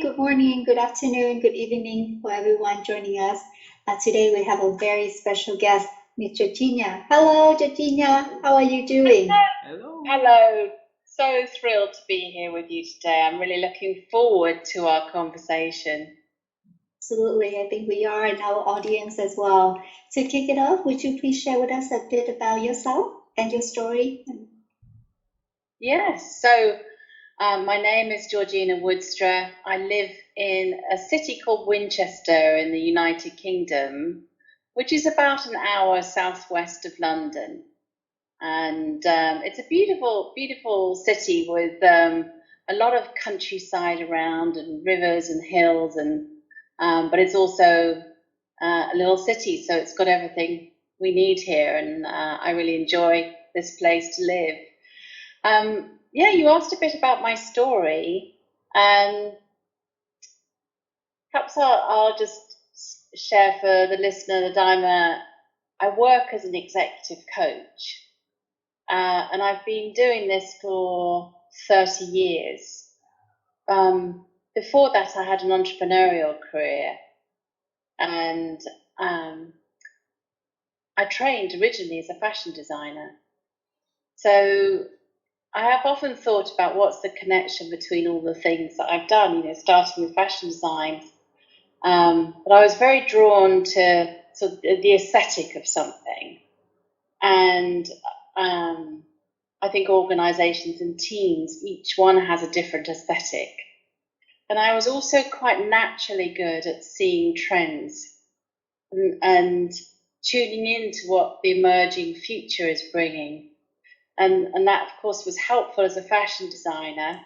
good morning, good afternoon, good evening for everyone joining us. Today we have a very special guest, Miss Georgina. Hello, Georgina. How are you doing? Hello. Hello. So thrilled to be here with you today. I'm really looking forward to our conversation. Absolutely, I think we are in our audience as well. To kick it off, would you please share with us a bit about yourself and your story? Yes, so my name is Georgina Woudstra. I live in a city called Winchester in the United Kingdom, which is about an hour southwest of London. And it's a beautiful, beautiful city with a lot of countryside around and rivers and hills, and but it's also a little city, so it's got everything we need here, and I really enjoy this place to live. Yeah, you asked a bit about my story, and perhaps I'll just share for the listener that I work as an executive coach. And I've been doing this for 30 years. Before that, I had an entrepreneurial career, and I trained originally as a fashion designer. So I have often thought about what's the connection between all the things that I've done, starting with fashion design. But I was very drawn to sort of the aesthetic of something. And I think organisations and teams, each one has a different aesthetic. And I was also quite naturally good at seeing trends and tuning into what the emerging future is bringing. And that, of course, was helpful as a fashion designer,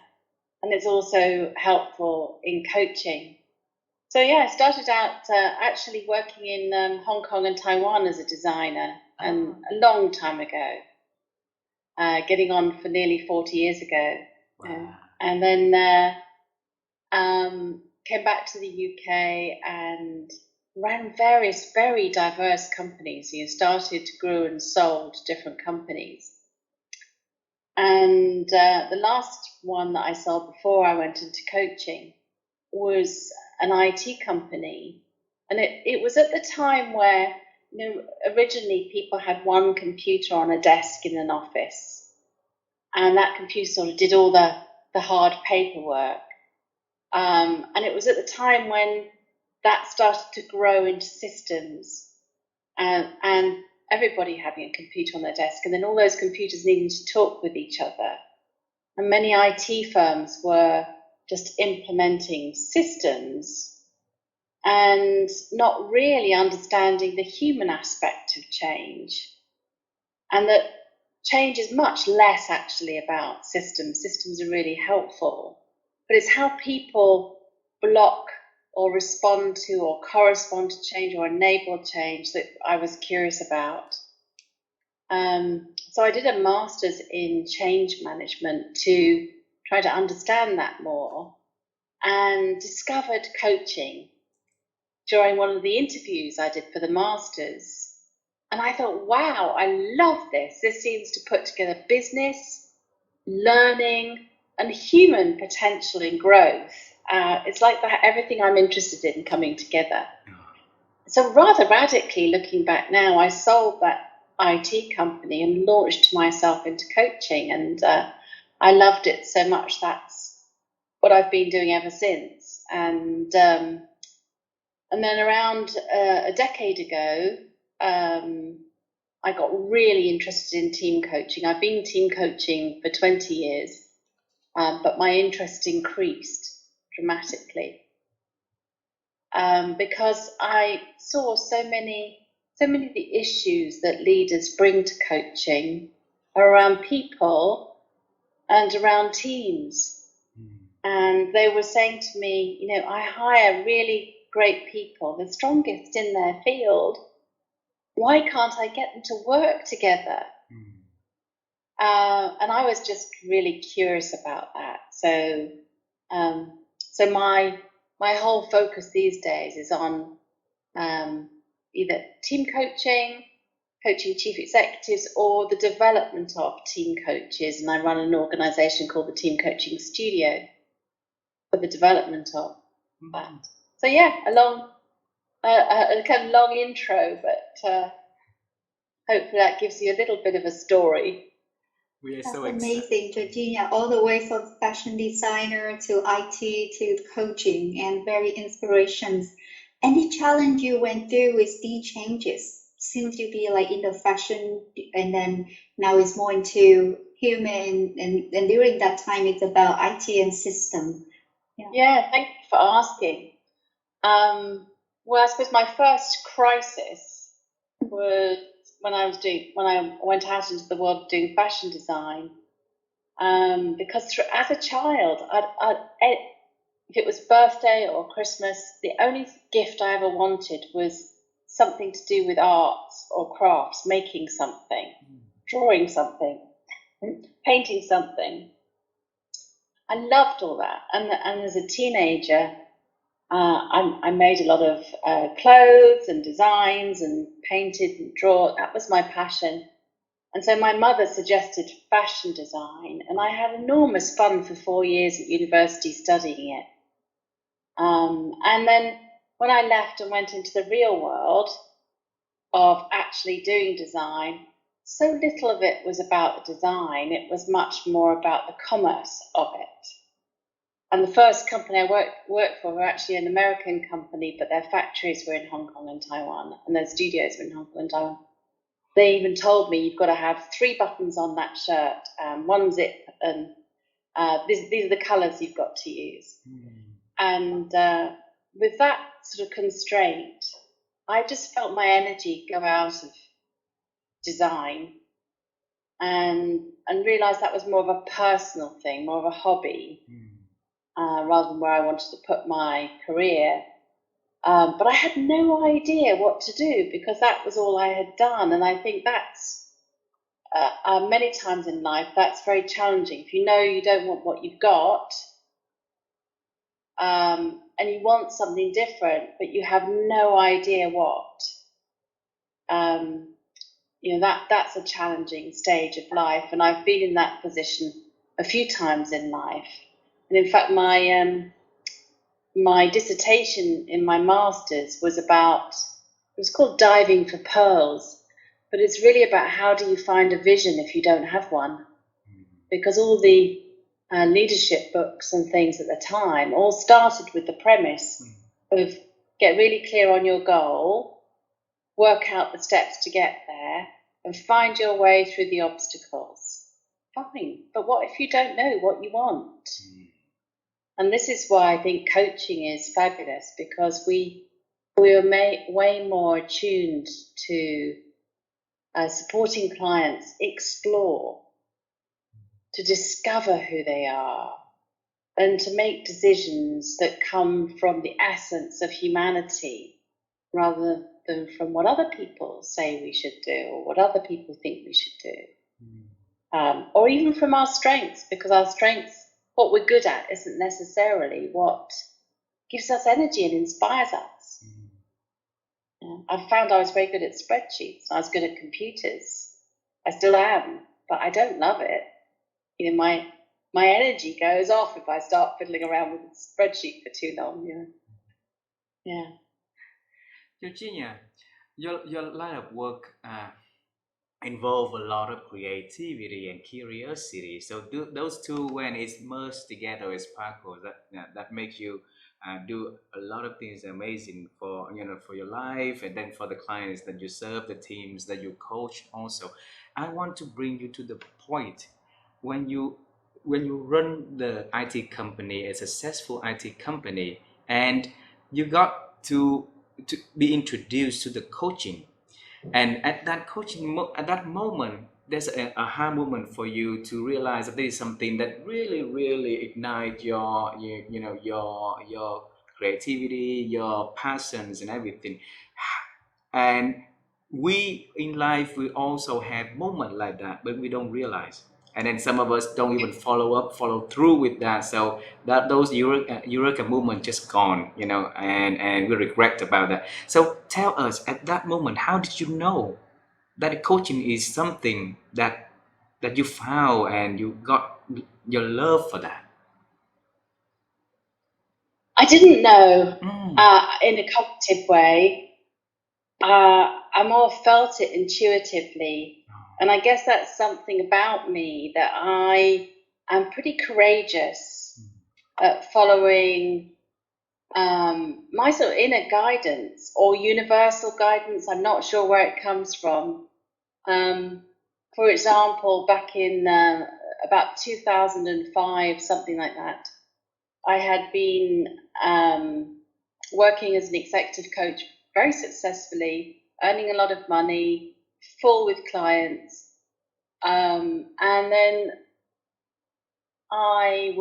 and it's also helpful in coaching. So, yeah, I started out actually working in Hong Kong and Taiwan as a designer, and a long time ago. Getting on for nearly 40 years ago. Wow. And then came back to the UK and ran various very diverse companies. Started, grew and sold different companies. And the last one that I sold before I went into coaching was an IT company. And it was at the time where originally people had one computer on a desk in an office, and that computer sort of did all the hard paperwork. And it was at the time when that started to grow into systems, and everybody having a computer on their desk, and then all those computers needing to talk with each other. And many IT firms were just implementing systems and not really understanding the human aspect of change. And that change is much less actually about systems. Systems are really helpful, but it's how people block or respond to or correspond to change or enable change that I was curious about. So I did a master's in change management to try to understand that more, and discovered coaching during one of the interviews I did for the masters. And I thought, wow, I love this. This seems to put together business, learning, and human potential in growth. It's like that, everything I'm interested in coming together. So rather radically, looking back now, I sold that IT company and launched myself into coaching. And I loved it so much. That's what I've been doing ever since. And then around a decade ago, I got really interested in team coaching. I've been team coaching for 20 years, but my interest increased dramatically because I saw so many of the issues that leaders bring to coaching are around people and around teams. And they were saying to me, I hire really great people, the strongest in their field. Why can't I get them to work together? And I was just really curious about that. So my whole focus these days is on either team coaching, coaching chief executives, or the development of team coaches. And I run an organisation called the Team Coaching Studio for the development of. But so yeah, a kind of long intro, but hopefully that gives you a little bit of a story. We are That's so excited. amazing, Georgina. All the way from fashion designer to IT to coaching and very inspirations. Any challenge you went through with these changes? Seems to be like in the fashion and then now it's more into human and during that time it's about IT and system. Yeah. Yeah, thank you for asking. Well, I suppose my first crisis was when I went out into the world doing fashion design. Because as a child, if it was birthday or Christmas, the only gift I ever wanted was something to do with arts or crafts, making something, drawing something, painting something. I loved all that. And as a teenager, I made a lot of clothes and designs and painted and draw. That was my passion. And so my mother suggested fashion design, and I had enormous fun for 4 years at university studying it. And then when I left and went into the real world of actually doing design, so little of it was about the design, it was much more about the commerce of it. And the first company I worked for were actually an American company, but their factories were in Hong Kong and Taiwan, and their studios were in Hong Kong and Taiwan. They even told me you've got to have 3 buttons on that shirt, 1 zip, and these are the colours you've got to use. And with that sort of constraint, I just felt my energy go out of design and realised that was more of a personal thing, more of a hobby, rather than where I wanted to put my career. But I had no idea what to do because that was all I had done. And I think that's many times in life, that's very challenging. If you know you don't want what you've got, and you want something different, but you have no idea what, that's a challenging stage of life. And I've been in that position a few times in life. And in fact, my dissertation in my master's was about, it was called Diving for Pearls, but it's really about how do you find a vision if you don't have one? Because all the leadership books and things at the time all started with the premise of get really clear on your goal, work out the steps to get there, and find your way through the obstacles. Fine, but what if you don't know what you want? And this is why I think coaching is fabulous, because we are way more attuned to supporting clients explore, to discover who they are, and to make decisions that come from the essence of humanity rather than from what other people say we should do or what other people think we should do. Or even from our strengths, because our strengths, what we're good at, isn't necessarily what gives us energy and inspires us. I found I was very good at spreadsheets. I was good at computers. I still am, but I don't love it. My energy goes off if I start fiddling around with a spreadsheet for too long. Yeah. Georgina, your line of work involve a lot of creativity and curiosity. So those two, when it's merged together, is sparkle. That makes you do a lot of things amazing for for your life, and then for the clients that you serve, the teams that you coach. Also, I want to bring you to the point when you run the IT company, a successful IT company, and you got to be introduced to the coaching, and at that at that moment there's an aha moment for you to realize that there is something that really ignite your creativity, your passions and everything. And we in life, we also have moments like that, but we don't realize, and then some of us don't even follow through with that. So that those eureka movement just gone, and we regret about that. So tell us, at that moment, how did you know that coaching is something that you found and you got your love for that? I didn't know Mm. in a cognitive way. I more felt it intuitively. And I guess that's something about me, that I am pretty courageous at following my sort of inner guidance or universal guidance. I'm not sure where it comes from. For example, back in about 2005, something like that, I had been working as an executive coach very successfully, earning a lot of money, full with clients. And then I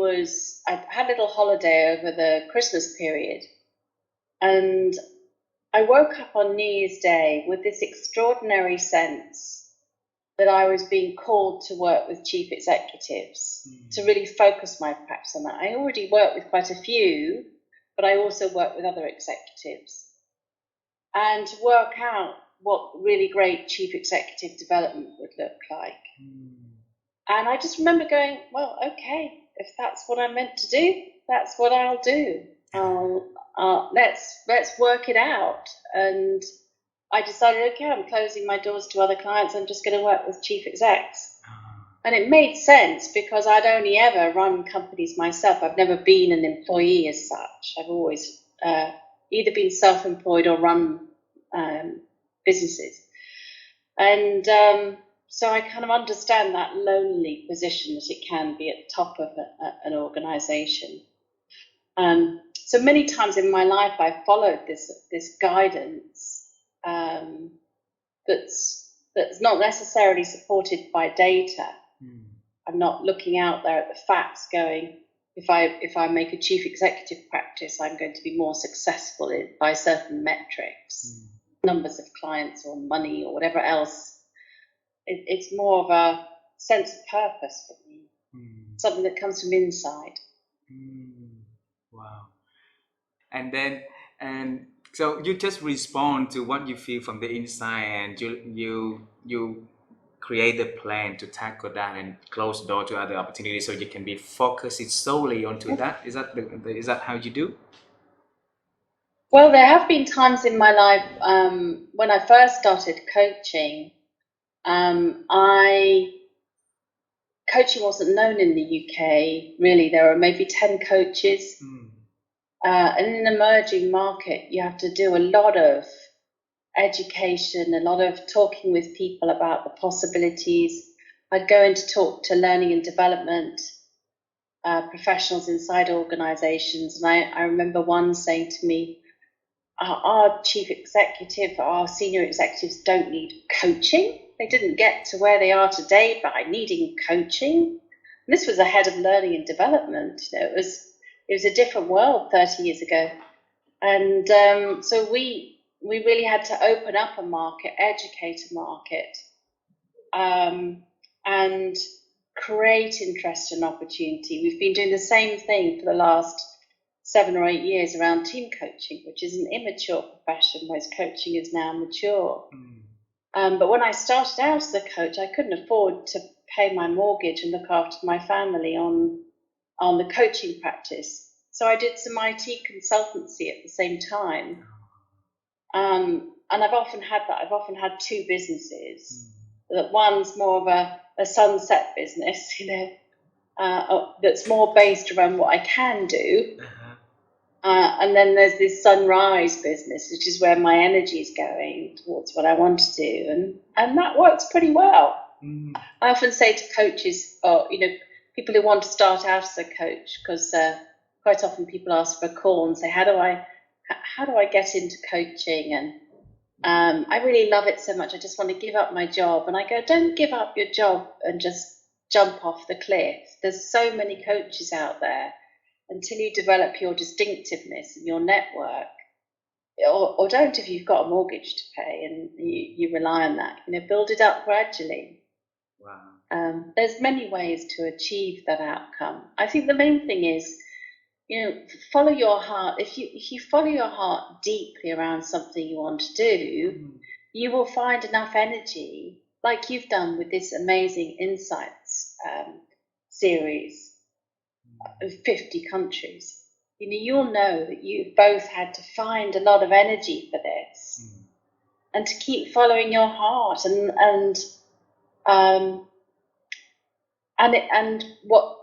had a little holiday over the Christmas period, and I woke up on New Year's Day with this extraordinary sense that I was being called to work with chief executives, to really focus my practice on that. I already worked with quite a few, but I also worked with other executives. And to work out what really great chief executive development would look like. And I just remember going, well, okay, if that's what I'm meant to do, that's what I'll do. Let's work it out. And I decided, okay, I'm closing my doors to other clients. I'm just going to work with chief execs. And it made sense because I'd only ever run companies myself. I've never been an employee as such. I've always either been self-employed or run businesses. And so I kind of understand that lonely position that it can be at the top of an organization. So many times in my life, I've followed this guidance that's not necessarily supported by data. I'm not looking out there at the facts going, if I make a chief executive practice, I'm going to be more successful by certain metrics, numbers of clients or money or whatever else. It's more of a sense of purpose for me, something that comes from inside. Wow. And so you just respond to what you feel from the inside, and you create a plan to tackle that and close the door to other opportunities, so you can be focused solely onto that. Is that how you do? Well, there have been times in my life when I first started coaching. Coaching wasn't known in the UK, really. There were maybe 10 coaches. And in an emerging market, you have to do a lot of education, a lot of talking with people about the possibilities. I'd go in to talk to learning and development professionals inside organizations. And I remember one saying to me, our chief executive, our senior executives don't need coaching. They didn't get to where they are today by needing coaching. And this was the head of learning and development. It was a different world 30 years ago. And so we really had to open up a market, educate a market, and create interest and opportunity. We've been doing the same thing for the last 7 or 8 years around team coaching, which is an immature profession, whereas coaching is now mature. But when I started out as a coach, I couldn't afford to pay my mortgage and look after my family on the coaching practice. So I did some IT consultancy at the same time. And I've often had that. I've often had two businesses. That one's more of a sunset business, that's more based around what I can do. And then there's this sunrise business, which is where my energy is going towards what I want to do. And that works pretty well. I often say to coaches, or people who want to start out as a coach, because quite often people ask for a call and say, how do I get into coaching? And I really love it so much, I just want to give up my job. And I go, don't give up your job and just jump off the cliff. There's so many coaches out there. Until you develop your distinctiveness and your network, or don't if you've got a mortgage to pay and you rely on that, build it up gradually. Wow. There's many ways to achieve that outcome. I think the main thing is, follow your heart. If you follow your heart deeply around something you want to do, you will find enough energy, like you've done with this amazing Insights series of 50 countries. you'll know that you've both had to find a lot of energy for this, and to keep following your heart, and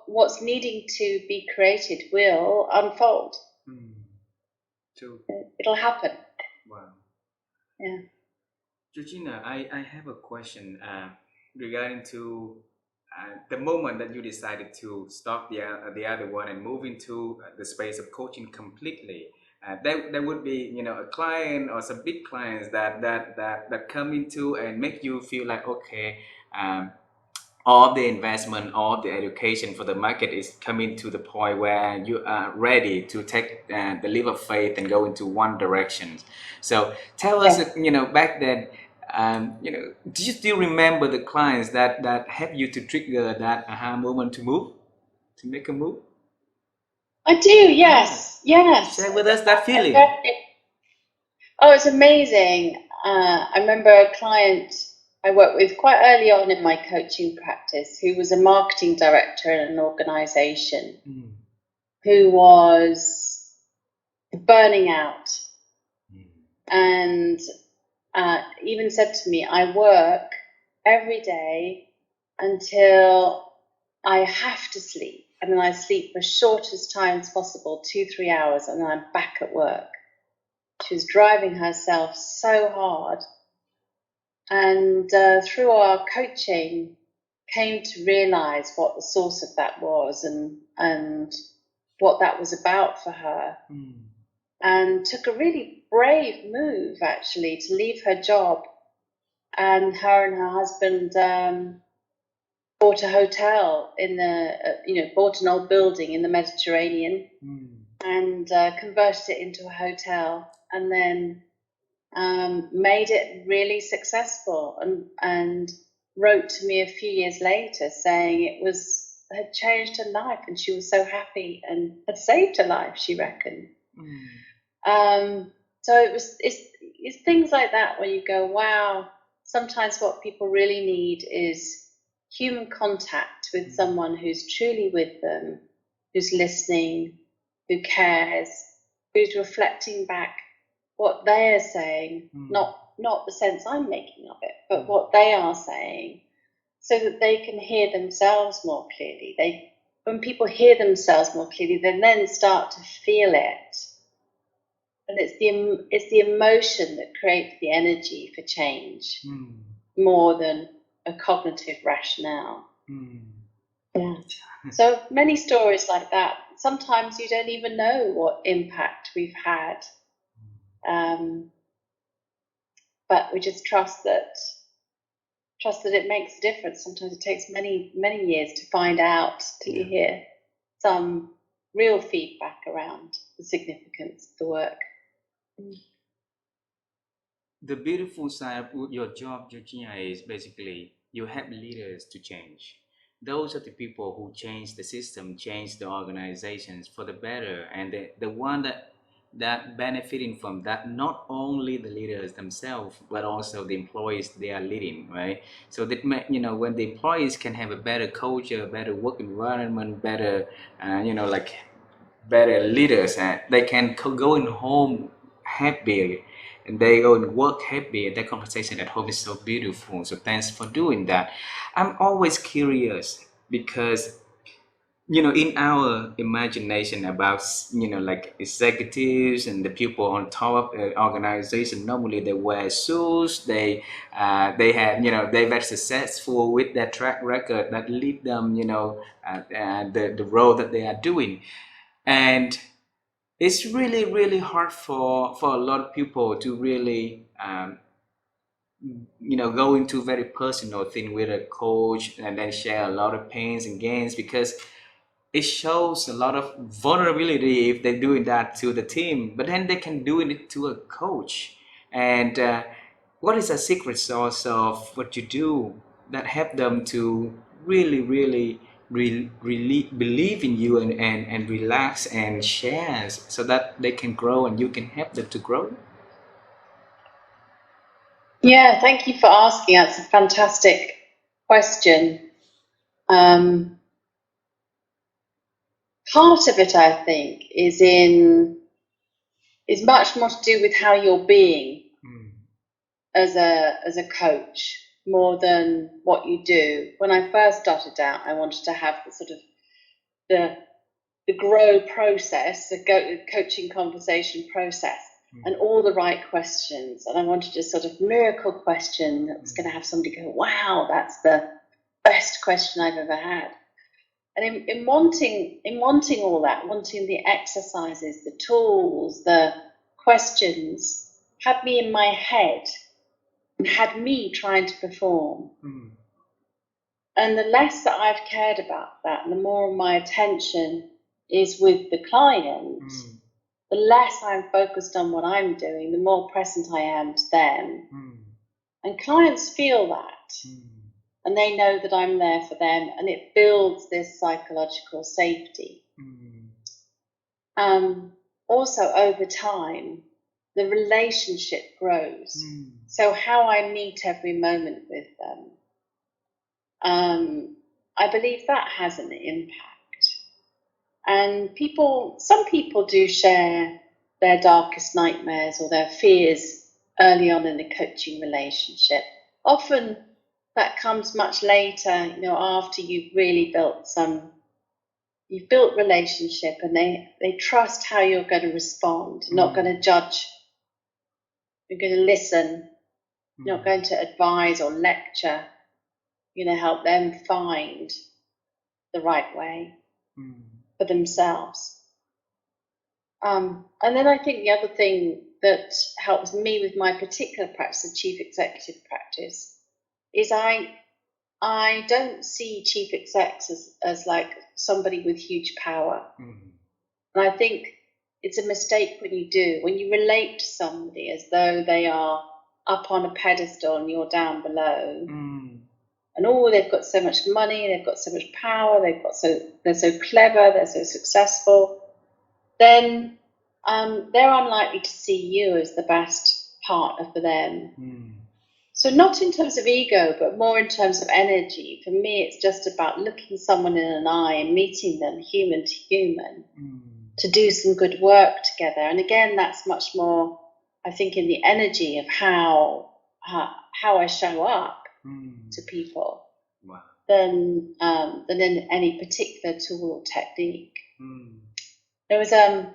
what's needing to be created will unfold. True. It'll happen. Wow. Yeah. Georgina, I have a question regarding to the moment that you decided to stop the other one and move into the space of coaching completely. There would be, a client or some big clients that come into and make you feel like, okay, all the investment, all the education for the market is coming to the point where you are ready to take the leap of faith and go into one direction. So tell us, back then, do you still remember the clients that helped you to trigger that aha moment to make a move? I do, yes. Share with us that feeling. Oh, it's amazing. I remember a client I worked with quite early on in my coaching practice who was a marketing director in an organization who was burning out, and even said to me, I work every day until I have to sleep, and then I sleep for shortest times possible, 2-3 hours, and then I'm back at work. She was driving herself so hard, and through our coaching came to realize what the source of that was, and what that was about for her, and took a really brave move actually to leave her job, and her husband bought a hotel in the bought an old building in the Mediterranean, and converted it into a hotel, and then made it really successful, and wrote to me a few years later saying it had changed her life, and she was so happy and had saved her life, she reckoned. So it's things like that where you go, wow, sometimes what people really need is human contact with someone who's truly with them, who's listening, who cares, who's reflecting back what they are saying, not the sense I'm making of it, but what they are saying, so that they can hear themselves more clearly. When people hear themselves more clearly, they then start to feel it. And it's the emotion that creates the energy for change, more than a cognitive rationale. Yeah. So many stories like that. Sometimes you don't even know what impact we've had, but we just trust that it makes a difference. Sometimes it takes many years to find out till you hear some real feedback around the significance of the work. The beautiful side of your job, Georgina, is basically you help leaders to change. Those are the people who change the system, change the organizations for the better, and the one that benefiting from that, not only the leaders themselves but also the employees they are leading, right? So that when the employees can have a better culture, better work environment, better better leaders, and they can go in home happy, and they go and work happy. That conversation at home is so beautiful, so thanks for doing that. I'm always curious because in our imagination about like executives and the people on top of the organization, normally they wear suits, they have they're very successful with their track record that lead them the role that they are doing. And it's really hard for a lot of people to really go into very personal thing with a coach and then share a lot of pains and gains, because it shows a lot of vulnerability if they're doing that to the team, but then they can do it to a coach. And what is a secret sauce of what you do that help them to really believe in you, and relax and share so that they can grow and you can help them to grow? Yeah, thank you for asking. That's a fantastic question. part of it, I think, is much more to do with how you're being as a coach, more than what you do. When I first started out, I wanted to have the sort of the grow process, the coaching conversation process, and all the right questions. And I wanted a sort of miracle question that was going to have somebody go, wow, that's the best question I've ever had. And in wanting all that, wanting the exercises, the tools, the questions, had me in my head and had me trying to perform. And the less that I've cared about that, and the more my attention is with the client, the less I'm focused on what I'm doing, the more present I am to them. And clients feel that. And they know that I'm there for them, and it builds this psychological safety. Also, over time, the relationship grows. So how I meet every moment with them, I believe that has an impact. And some people do share their darkest nightmares or their fears early on in the coaching relationship. Often that comes much later, after you've really built relationship, and they trust how you're going to respond. You're not going to judge. You're going to listen. You're not going to advise or lecture. You're going to help them find the right way for themselves. And then I think the other thing that helps me with my particular practice, the chief executive practice, is I don't see chief execs as like somebody with huge power. And I think it's a mistake when you relate to somebody as though they are up on a pedestal and you're down below. And they've got so much money, they've got so much power, they're so clever, they're so successful, then they're unlikely to see you as the best partner for them. So not in terms of ego, but more in terms of energy. For me, it's just about looking someone in an eye and meeting them human to human to do some good work together. And again, that's much more, I think, in the energy of how I show up to people than in any particular tool or technique. There was a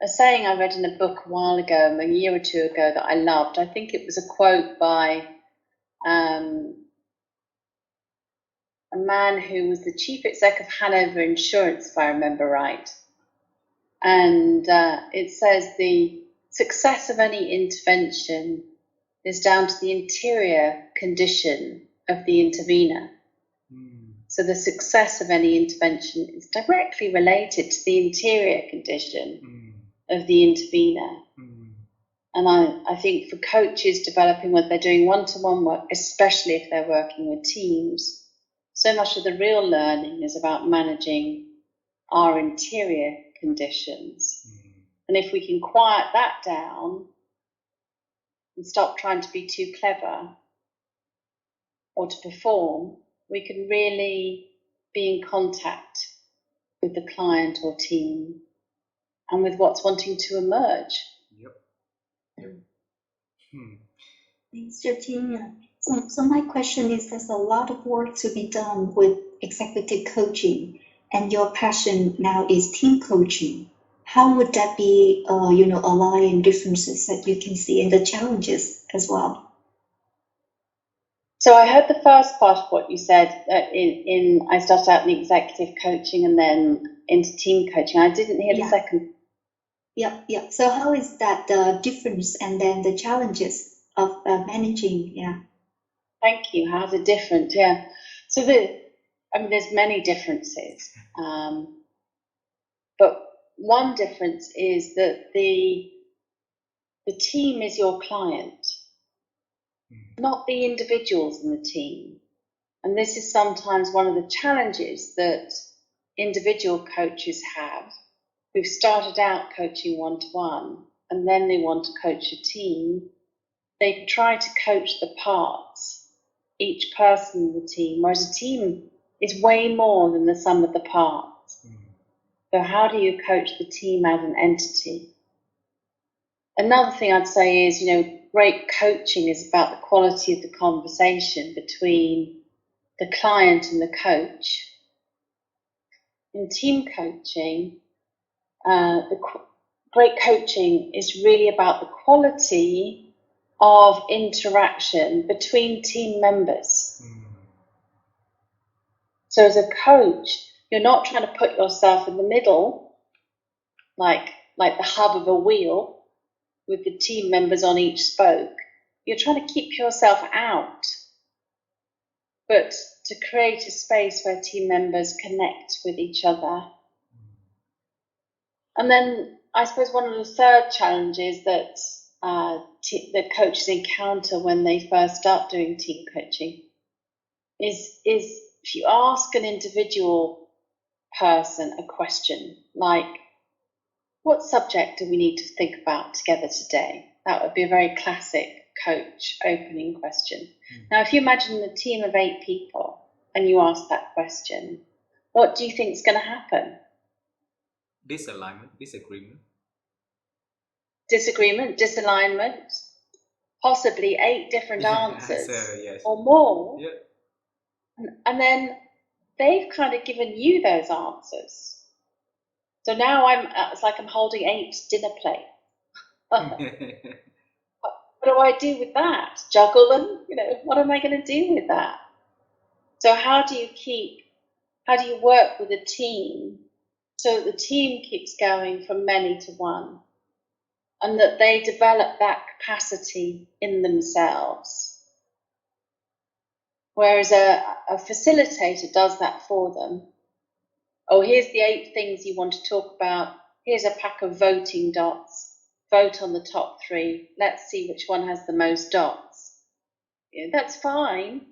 saying I read in a book a while ago, a year or two ago, that I loved. I think it was a quote by a man who was the chief exec of Hanover Insurance, if I remember right. And it says the success of any intervention is down to the interior condition of the intervener. So the success of any intervention is directly related to the interior condition of the intervener. And I think for coaches developing what they're doing one-to-one work, especially if they're working with teams, so much of the real learning is about managing our interior conditions. And if we can quiet that down and stop trying to be too clever or to perform, we can really be in contact with the client or team and with what's wanting to emerge. Thanks, Georgina. So my question is, there's a lot of work to be done with executive coaching, and your passion now is team coaching. How would that be, align differences that you can see and the challenges as well? So I heard the first part of what you said. I started out in executive coaching and then into team coaching. I didn't hear the second. Yeah. So how is that the difference, and then the challenges of managing? Yeah. Thank you. How's it different? Yeah. So there's many differences, but one difference is that the team is your client, not the individuals in the team. And this is sometimes one of the challenges that individual coaches have, who've started out coaching one-to-one, and then they want to coach a team. They try to coach the parts, each person in the team, whereas a team is way more than the sum of the parts. So how do you coach the team as an entity? Another thing I'd say is, great coaching is about the quality of the conversation between the client and the coach. In team coaching, great coaching is really about the quality of interaction between team members. So as a coach, you're not trying to put yourself in the middle, like the hub of a wheel with the team members on each spoke. You're trying to keep yourself out, but to create a space where team members connect with each other. And then I suppose one of the third challenges that the coaches encounter when they first start doing team coaching is if you ask an individual person a question like, what subject do we need to think about together today? That would be a very classic coach opening question. Now, if you imagine a team of 8 people and you ask that question, what do you think is going to happen? Disalignment, disagreement. Disagreement, disalignment, possibly 8 different answers yes. or more. Yeah. And then they've kind of given you those answers. So now it's like I'm holding 8 dinner plates. What do I do with that? Juggle them? What am I going to do with that? So how do you work with a team so that the team keeps going from many to one and that they develop that capacity in themselves? Whereas a facilitator does that for them. Oh, here's the 8 things you want to talk about. Here's a pack of voting dots. Vote on the top 3. Let's see which one has the most dots. That's fine,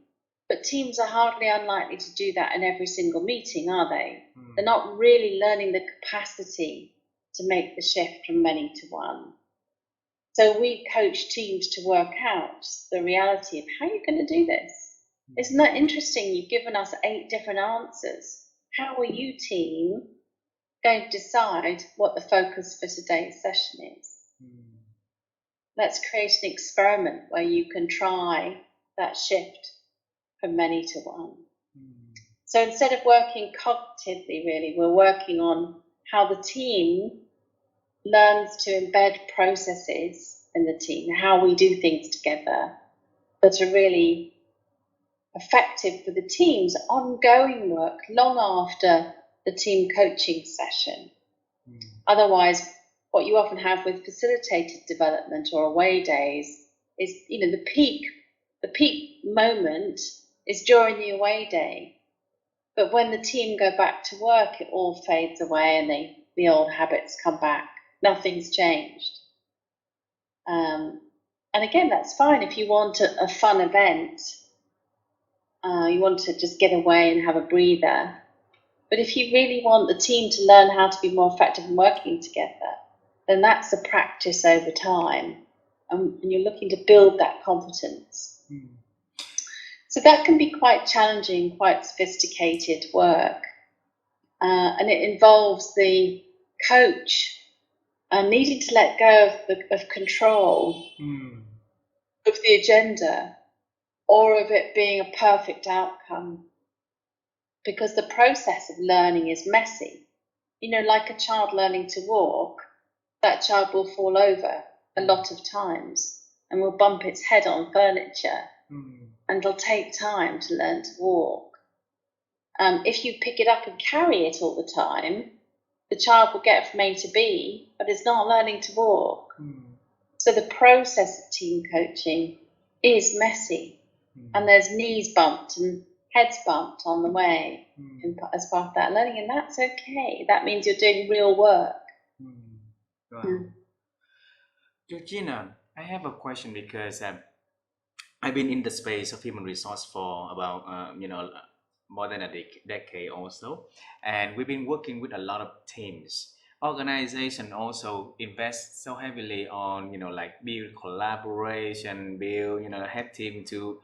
but teams are hardly unlikely to do that in every single meeting, are they? They're not really learning the capacity to make the shift from many to one. So we coach teams to work out the reality of how you're going to do this. Isn't that interesting? You've given us 8 different answers. How are you, team, going to decide what the focus for today's session is? Let's create an experiment where you can try that shift from many to one. So instead of working cognitively, really, we're working on how the team learns to embed processes in the team, how we do things together that are really effective for the team's ongoing work long after the team coaching session. Otherwise, what you often have with facilitated development or away days is, the peak moment is during the away day. But when the team go back to work, it all fades away and the old habits come back. Nothing's changed. And again, that's fine if you want a fun event. You want to just get away and have a breather. But if you really want the team to learn how to be more effective in working together, then that's a practice over time. And you're looking to build that competence. So that can be quite challenging, quite sophisticated work. And it involves the coach needing to let go of control of the agenda or of it being a perfect outcome. Because the process of learning is messy. Like a child learning to walk, that child will fall over a lot of times and will bump its head on furniture. And it'll take time to learn to walk. If you pick it up and carry it all the time, the child will get from A to B, but it's not learning to walk. So the process of team coaching is messy. And there's knees bumped and heads bumped on the way as part of that learning, and that's okay. That means you're doing real work. Wow. Georgina, I have a question because I've been in the space of human resource for about more than a decade or so, and we've been working with a lot of teams. Organization also invest so heavily on build collaboration, build help team to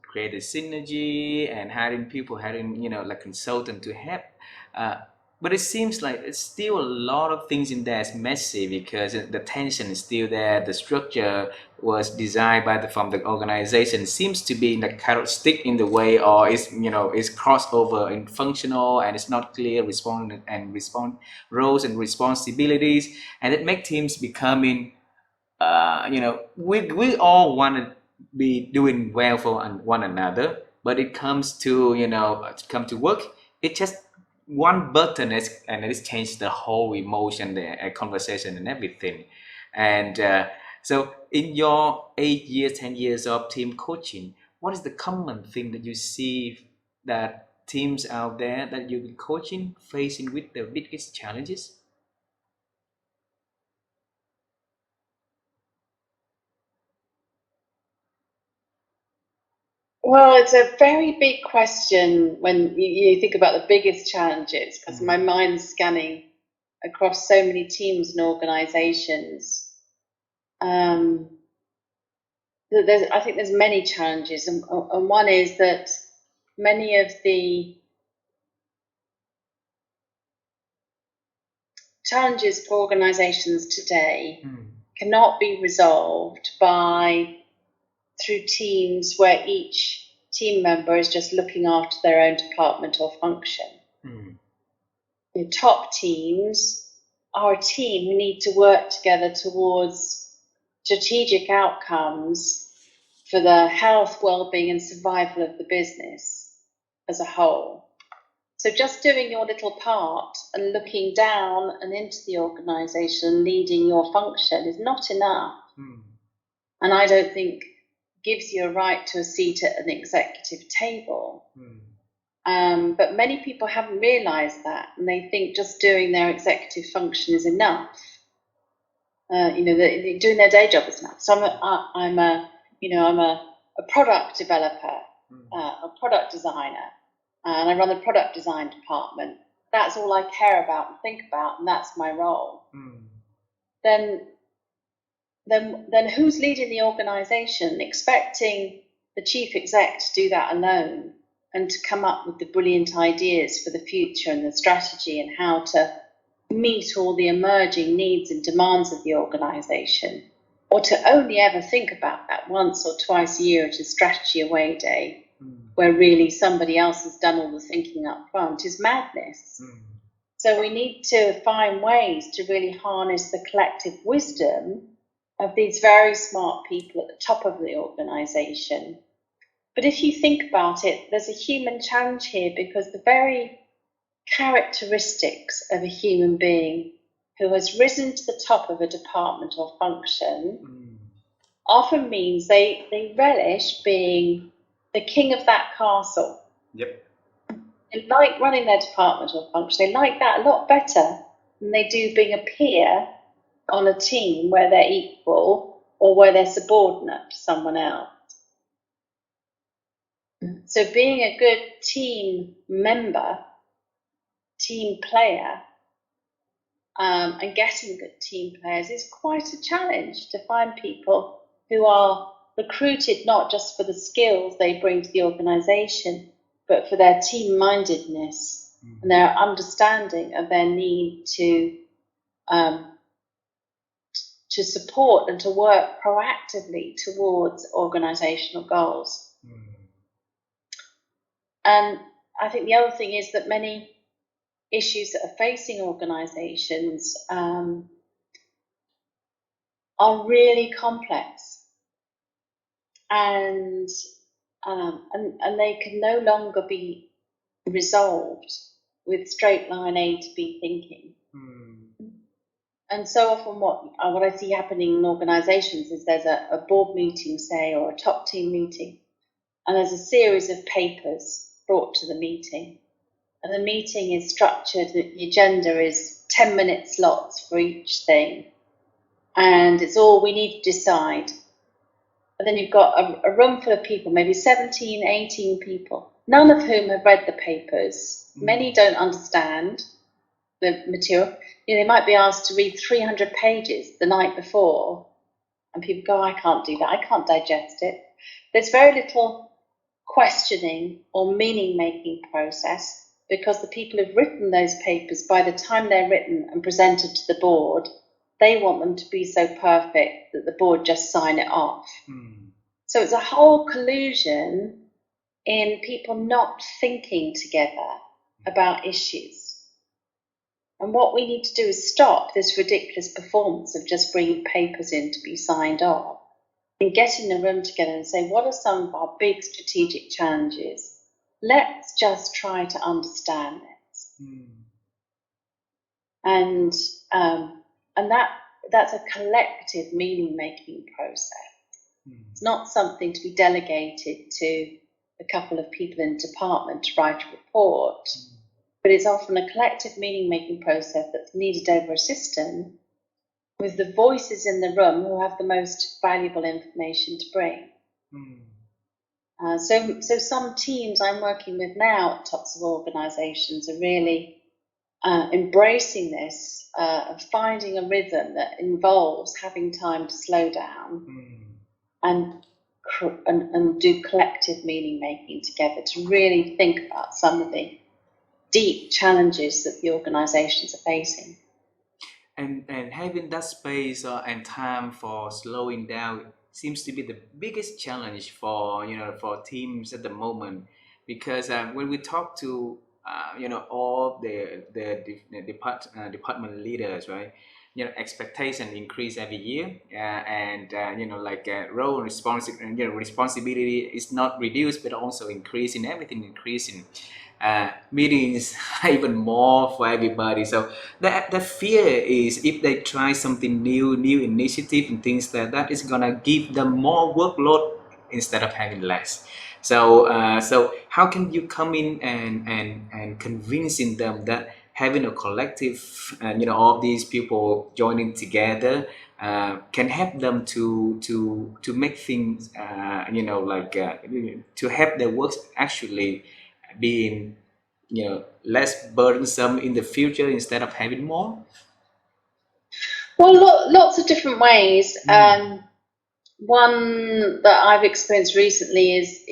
create a synergy and hiring people, hiring consultant to help But it seems like it's still a lot of things in there is messy because the tension is still there. The structure was designed by from the organization seems to be in the carrot stick in the way, or it's it's crossover and functional, and it's not clear respond roles and responsibilities, and it makes teams becoming we all want to be doing well for one another, but it comes to to come to work, it just one button is and it's changed the whole emotion, the conversation and everything. And so in your 8 years, 10 years of team coaching, what is the common thing that you see that teams out there that you've been coaching facing with the biggest challenges? Well, it's a very big question when you think about the biggest challenges, because my mind's scanning across so many teams and organizations. I think there's many challenges, and one is that many of the challenges for organizations today cannot be resolved through teams where each team member is just looking after their own department or function. The top teams are a team who need to work together towards strategic outcomes for the health, well-being and survival of the business as a whole. So just doing your little part and looking down and into the organisation, leading your function is not enough. And I don't think gives you a right to a seat at an executive table. But many people haven't realised that, and they think just doing their executive function is enough. Doing their day job is enough. So I'm a product developer, a product designer, and I run the product design department. That's all I care about and think about, and that's my role. Then who's leading the organisation? Expecting the chief exec to do that alone and to come up with the brilliant ideas for the future and the strategy and how to meet all the emerging needs and demands of the organisation, or to only ever think about that once or twice a year at a strategy away day, where really somebody else has done all the thinking up front, is madness. So we need to find ways to really harness the collective wisdom of these very smart people at the top of the organisation. But if you think about it, there's a human challenge here, because the very characteristics of a human being who has risen to the top of a department or function often means they relish being the king of that castle. Yep. They like running their department or function. They like that a lot better than they do being a peer on a team where they're equal or where they're subordinate to someone else. So being a good team member, team player, and getting good team players is quite a challenge, to find people who are recruited not just for the skills they bring to the organisation, but for their team-mindedness and their understanding of their need to support and to work proactively towards organisational goals. And I think the other thing is that many issues that are facing organisations are really complex, and they can no longer be resolved with straight line A to B thinking. And so often what I see happening in organisations is there's a board meeting, say, or a top team meeting, and there's a series of papers brought to the meeting. And the meeting is structured, the agenda is 10-minute slots for each thing. And it's all we need to decide. And then you've got a room full of people, maybe 17, 18 people, none of whom have read the papers. Many don't understand the material. They might be asked to read 300 pages the night before, and people go, I can't do that, I can't digest it. There's very little questioning or meaning-making process. because the people who've written those papers, by the time they're written and presented to the board, they want them to be so perfect that the board just sign it off. So it's a whole collusion in people not thinking together about issues. And what we need to do is stop this ridiculous performance of just bringing papers in to be signed off and get in a room together and say, what are some of our big strategic challenges? Let's just try to understand this. And that's a collective meaning-making process. It's not something to be delegated to a couple of people in the department to write a report, but it's often a collective meaning-making process that's needed over a system with the voices in the room who have the most valuable information to bring. So some teams I'm working with now at tops of organisations are really embracing this, finding a rhythm that involves having time to slow down and do collective meaning making together to really think about some of the deep challenges that the organisations are facing. And having that space and time for slowing down seems to be the biggest challenge for for teams at the moment, because when we talk to all the department leaders, right? Expectation increase every year, and role responsibility is not reduced but also increasing. Everything increasing. Meetings are even more for everybody. So the fear is if they try something new initiative and things that is gonna give them more workload instead of having less. So how can you come in and convincing them that having a collective, all these people joining together can help them to make things, to help their works actually being less burdensome in the future instead of having more? Well, lots of different ways. One that I've experienced recently is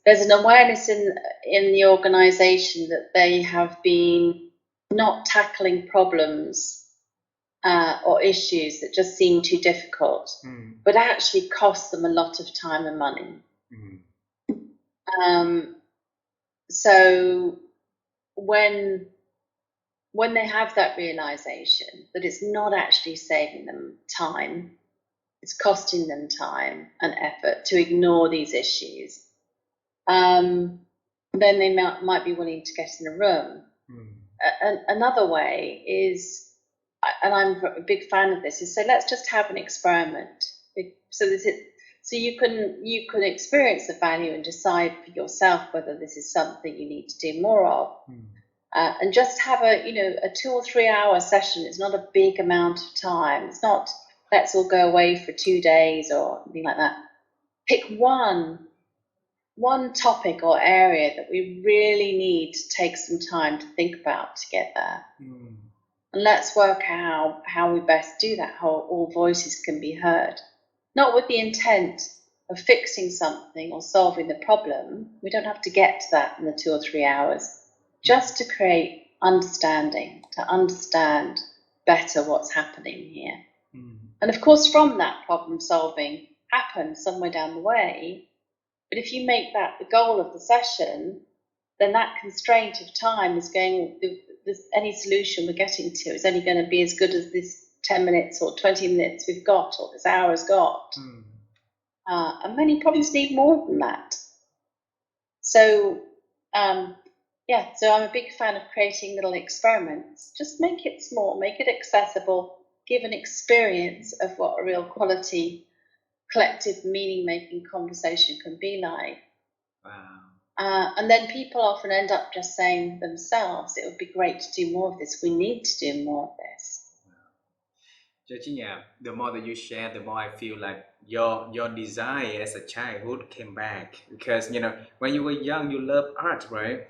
there's an awareness in the organisation that they have been not tackling problems or issues that just seem too difficult, but actually cost them a lot of time and money. So when they have that realization that it's not actually saving them time, it's costing them time and effort to ignore these issues, then they might be willing to get in a room. Another way is, and I'm a big fan of this, is say let's just have an experiment. So you can experience the value and decide for yourself whether this is something you need to do more of. And just have a 2 or 3 hour session. It's not a big amount of time. It's not let's all go away for 2 days or something like that. Pick one topic or area that we really need to take some time to think about together. And let's work out how we best do that, how all voices can be heard. Not with the intent of fixing something or solving the problem. We don't have to get to that in the 2 or 3 hours. Just to create understanding, to understand better what's happening here. And of course, from that, problem solving happens somewhere down the way. But if you make that the goal of the session, then that constraint of time is going, any solution we're getting to is only going to be as good as this 10 minutes or 20 minutes we've got, or this hour's got. And many problems need more than that. So, so I'm a big fan of creating little experiments. Just make it small, make it accessible, give an experience of what a real quality, collective, meaning-making conversation can be like. Wow. And then people often end up just saying themselves, it would be great to do more of this. We need to do more of this. Georgina, the more that you share, the more I feel like your desire as a childhood came back. Because, when you were young, you loved art, right?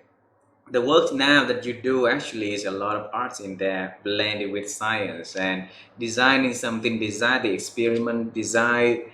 The work now that you do actually is a lot of arts in there blended with science and designing something, design the experiment, design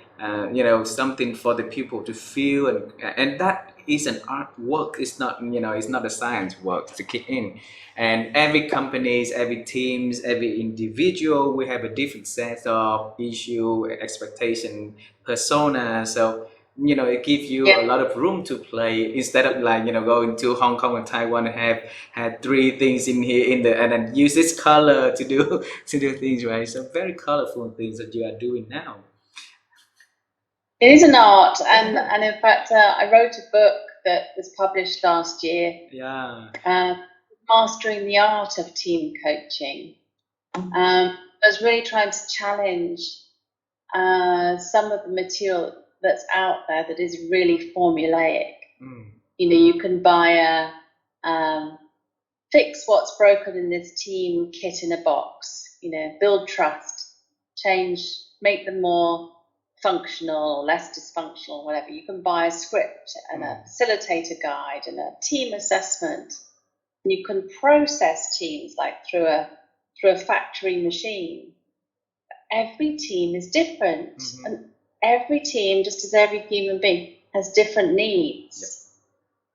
something for the people to feel, and that is an art work. It's not, it's not a science work to kick in. And every companies, every teams, every individual, we have a different set of issue, expectation, persona. So it gives you a Yeah. lot of room to play instead of like going to Hong Kong and Taiwan and have had three things in here in the and then use this color to do to do things, right? So very colorful things that you are doing now. It is an art, and in fact, I wrote a book that was published last year, Yeah. Mastering the Art of Team Coaching. I was really trying to challenge some of the material that's out there that is really formulaic. You can buy a fix what's broken in this team kit in a box, build trust, change, make them more functional or less dysfunctional, whatever. You can buy a script and a facilitator guide and a team assessment. You can process teams like through a factory machine. Every team is different, and every team, just as every human being, has different needs. Yep.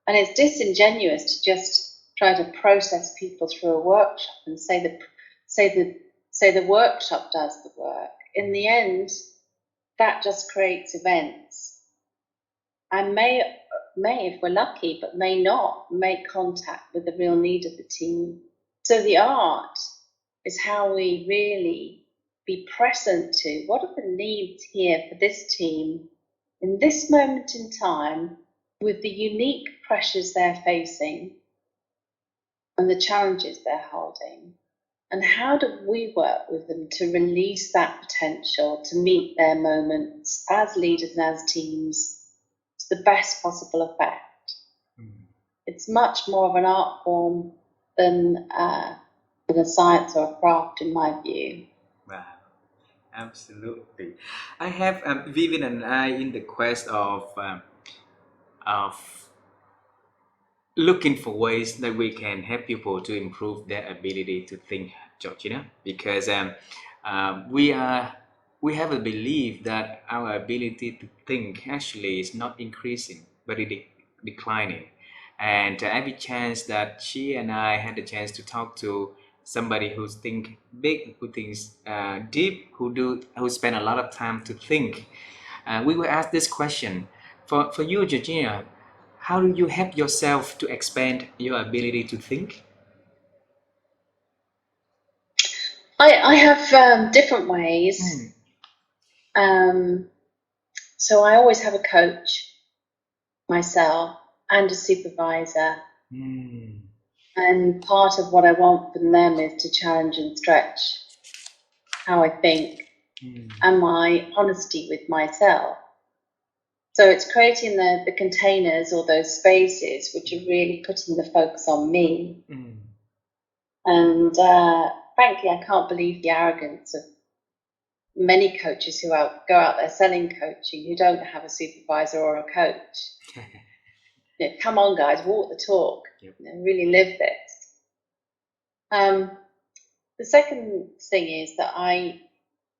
And it's disingenuous to just try to process people through a workshop and say the workshop does the work. In the end, that just creates events, and may, if we're lucky, but may not make contact with the real need of the team. So the art is how we really be present to what are the needs here for this team in this moment in time, with the unique pressures they're facing and the challenges they're holding. And how do we work with them to release that potential to meet their moments as leaders and as teams to the best possible effect? It's much more of an art form than a science or a craft, in my view. Wow, absolutely. I have Vivian and I in the quest of looking for ways that we can help people to improve their ability to think, Georgina, because we have a belief that our ability to think actually is not increasing, but it declining. And every chance that she and I had the chance to talk to somebody who think big, who thinks deep, who spend a lot of time to think, we will ask this question for you, Georgina. How do you help yourself to expand your ability to think? I have different ways. So I always have a coach myself and a supervisor. And part of what I want from them is to challenge and stretch how I think and my honesty with myself. So it's creating the containers or those spaces which are really putting the focus on me. And frankly, I can't believe the arrogance of many coaches who go out there selling coaching who don't have a supervisor or a coach. Come on, guys, walk the talk. Yep. Really live this. The second thing is that I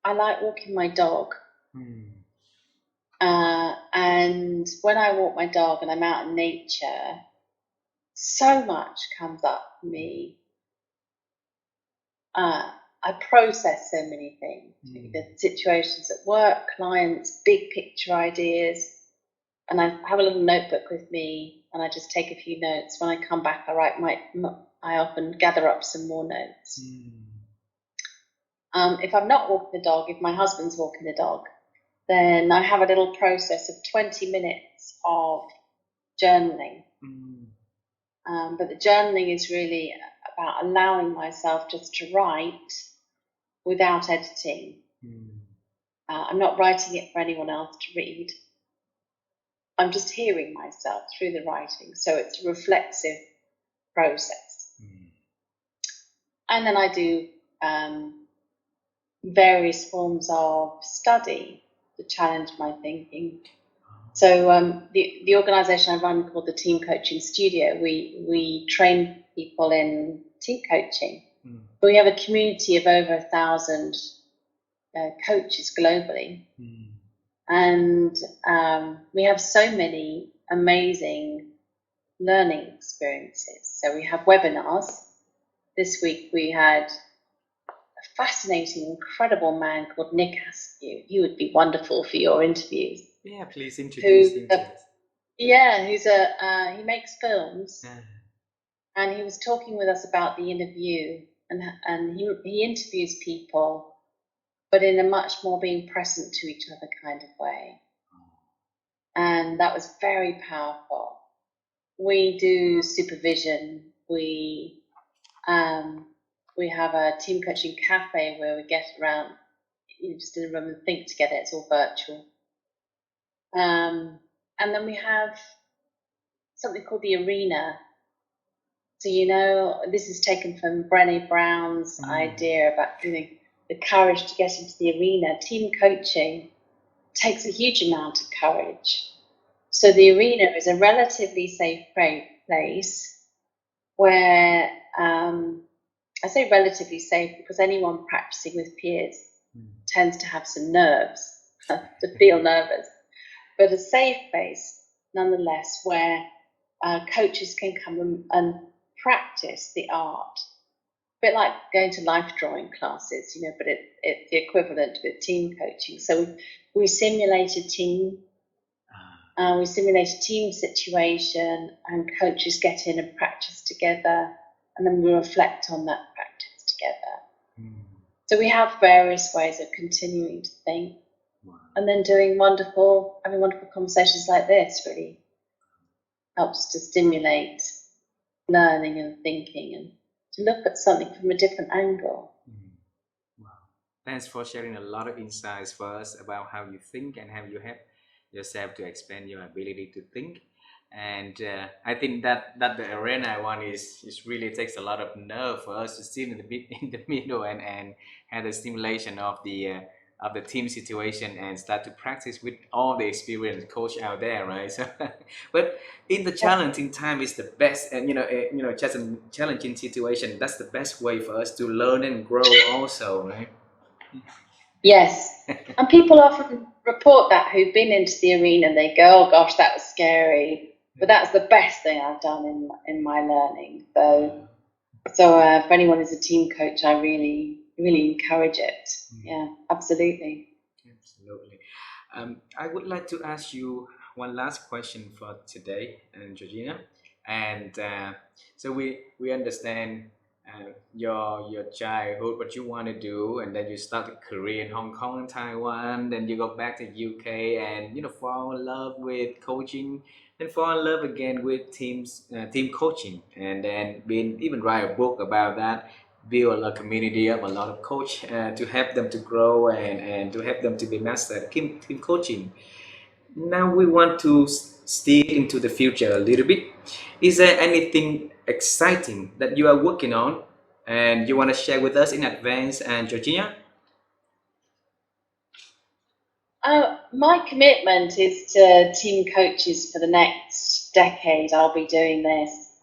like walking my dog. And when I walk my dog and I'm out in nature, so much comes up for me. I process so many things. The situations at work, clients, big picture ideas. And I have a little notebook with me and I just take a few notes. When I come back, I often gather up some more notes. If I'm not walking the dog, if my husband's walking the dog, then I have a little process of 20 minutes of journaling. But the journaling is really about allowing myself just to write without editing. I'm not writing it for anyone else to read. I'm just hearing myself through the writing. So it's a reflexive process. And then I do various forms of study to challenge my thinking. So the organisation I run, called the Team Coaching Studio, we train people in team coaching. We have a community of over 1,000 coaches globally. And we have so many amazing learning experiences. So we have webinars. This week we had a fascinating, incredible man called Nick Askew. He would be wonderful for your interviews. Yeah, please introduce him to us. He makes films, Yeah. and he was talking with us about the interview, and he interviews people, but in a much more being present to each other kind of way. And that was very powerful. We do supervision. We have a team coaching cafe where we get around, just in a room and think together. It's all virtual. And then we have something called the arena. So, this is taken from Brené Brown's idea about the courage to get into the arena. Team coaching takes a huge amount of courage. So the arena is a relatively safe place where, I say relatively safe because anyone practicing with peers tends to have some nerves, to feel nervous, but a safe place nonetheless where coaches can come and practice the art. A bit like going to life drawing classes, but it's the equivalent with team coaching. So we simulate a team. We simulate a team situation, and coaches get in and practice together, and then we reflect on that practice together. So we have various ways of continuing to think, and then having wonderful conversations like this really helps to stimulate learning and thinking, and to look at something from a different angle. Wow. Thanks for sharing a lot of insights for us about how you think and how you help yourself to expand your ability to think. And I think that the arena one is really takes a lot of nerve for us to sit in the middle and have the stimulation of the team situation and start to practice with all the experienced coach out there, right? So, but in the challenging time is the best, and just a challenging situation. That's the best way for us to learn and grow, also, right? Yes, and people often report that who've been into the arena, and they go, "Oh gosh, that was scary," but that's the best thing I've done in my learning. So if anyone is a team coach, I really, really encourage it. Yeah, absolutely. Absolutely. I would like to ask you one last question for today, Georgina. And so we understand your childhood, what you want to do, and then you start a career in Hong Kong and Taiwan. Then you go back to UK and fall in love with coaching, then fall in love again with team coaching, and then even write a book about that, build a community of a lot of coach to help them to grow and to help them to be master at team coaching. Now we want to steer into the future a little bit. Is there anything exciting that you are working on and you want to share with us in advance, and Georgina? My commitment is to team coaches for the next decade. I'll be doing this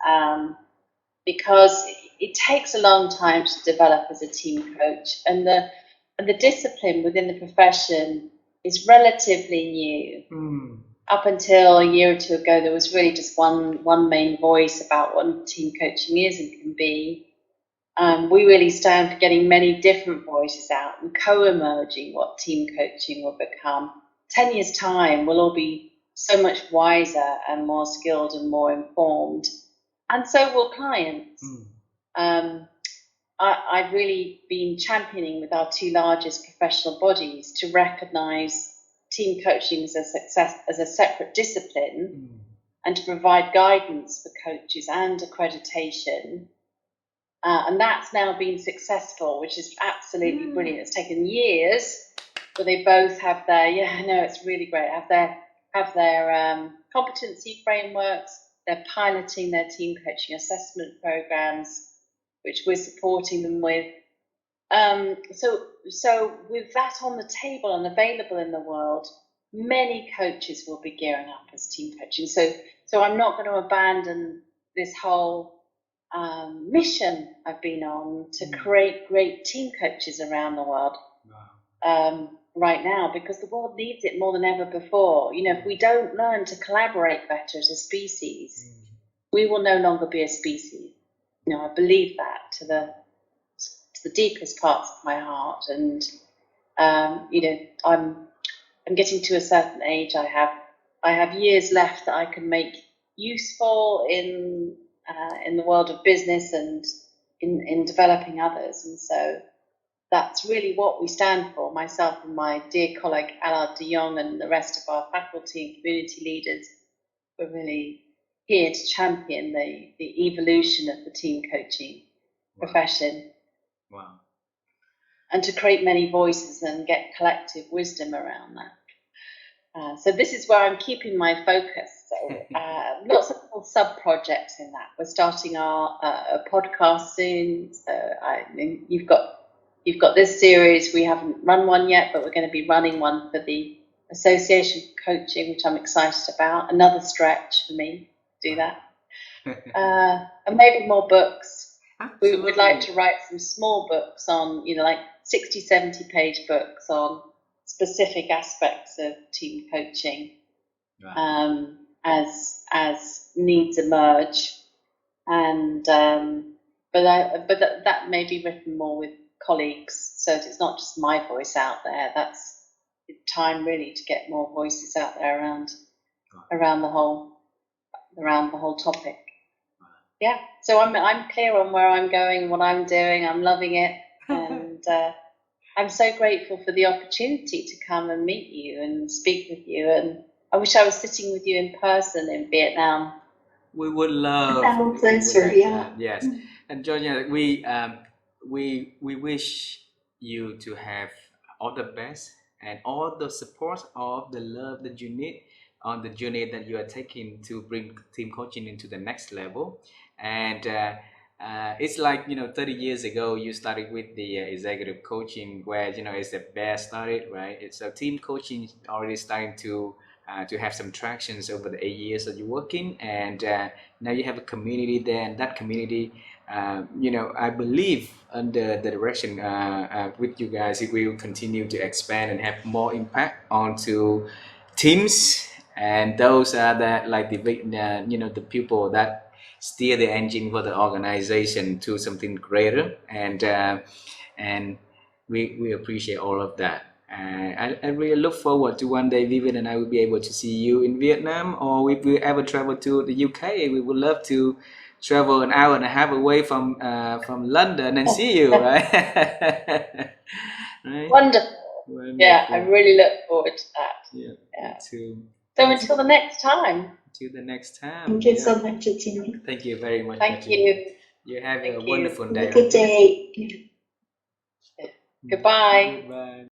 because it takes a long time to develop as a team coach, and the discipline within the profession is relatively new. Up until a year or two ago, there was really just one main voice about what team coaching is and can be. We really stand for getting many different voices out and co-emerging what team coaching will become. 10 years' time, we'll all be so much wiser and more skilled and more informed, and so will clients. I've really been championing with our two largest professional bodies to recognise team coaching as a separate discipline, and to provide guidance for coaches and accreditation. And that's now been successful, which is absolutely brilliant. It's taken years, but they both have their, it's really great. Have their competency frameworks. They're piloting their team coaching assessment programs, which we're supporting them with. So with that on the table and available in the world, many coaches will be gearing up as team coaching. So I'm not going to abandon this whole mission I've been on to create great team coaches around the world. Wow. right now, because the world needs it more than ever before. You know, if we don't learn to collaborate better as a species, we will no longer be a species. You know, I believe that to the deepest parts of my heart. And you know, I'm getting to a certain age. I have years left that I can make useful in the world of business and in developing others. And so that's really what we stand for, myself and my dear colleague Allard de Jong and the rest of our faculty and community leaders. We're really here to champion the evolution of the team coaching profession. Wow. And to create many voices and get collective wisdom around that. So this is where I'm keeping my focus. So lots of little sub-projects in that. We're starting our podcast soon. So you've got this series. We haven't run one yet, but we're going to be running one for the Association for Coaching, which I'm excited about. Another stretch for me to do that. And maybe more books. Absolutely. We would like to write some small books on, you know, like 60, 70 page books on specific aspects of team coaching, Right. as needs emerge. And but that may be written more with colleagues, so that it's not just my voice out there. That's time really to get more voices out there around the whole topic. Yeah, so I'm clear on where I'm going, what I'm doing. I'm loving it, and I'm so grateful for the opportunity to come and meet you and speak with you. And I wish I was sitting with you in person in Vietnam. We would love. Our pleasure, yeah. Yes, and Georgina, we wish you to have all the best and all the support, all the love that you need on the journey that you are taking to bring team coaching into the next level. And it's like, 30 years ago you started with the executive coaching, where it's the best started, right? It's a team coaching already starting to have some tractions over the 8 years that you're working, and now you have a community there, and that community, I believe under the direction with you guys, it will continue to expand and have more impact onto teams, and those are the people that steer the engine for the organization to something greater, and we appreciate all of that. I really look forward to one day Vivian and I will be able to see you in Vietnam, or if we ever travel to the UK, we would love to travel an hour and a half away from London and see you, right? Right? Wonderful. Yeah, I really look forward to that. Yeah. Yeah. Too. So until the next time. Until the next time. Thank you so much, Georgina. Thank you very much. Thank you. You have Thank a you. wonderful Have day. a good day. Goodbye. Bye.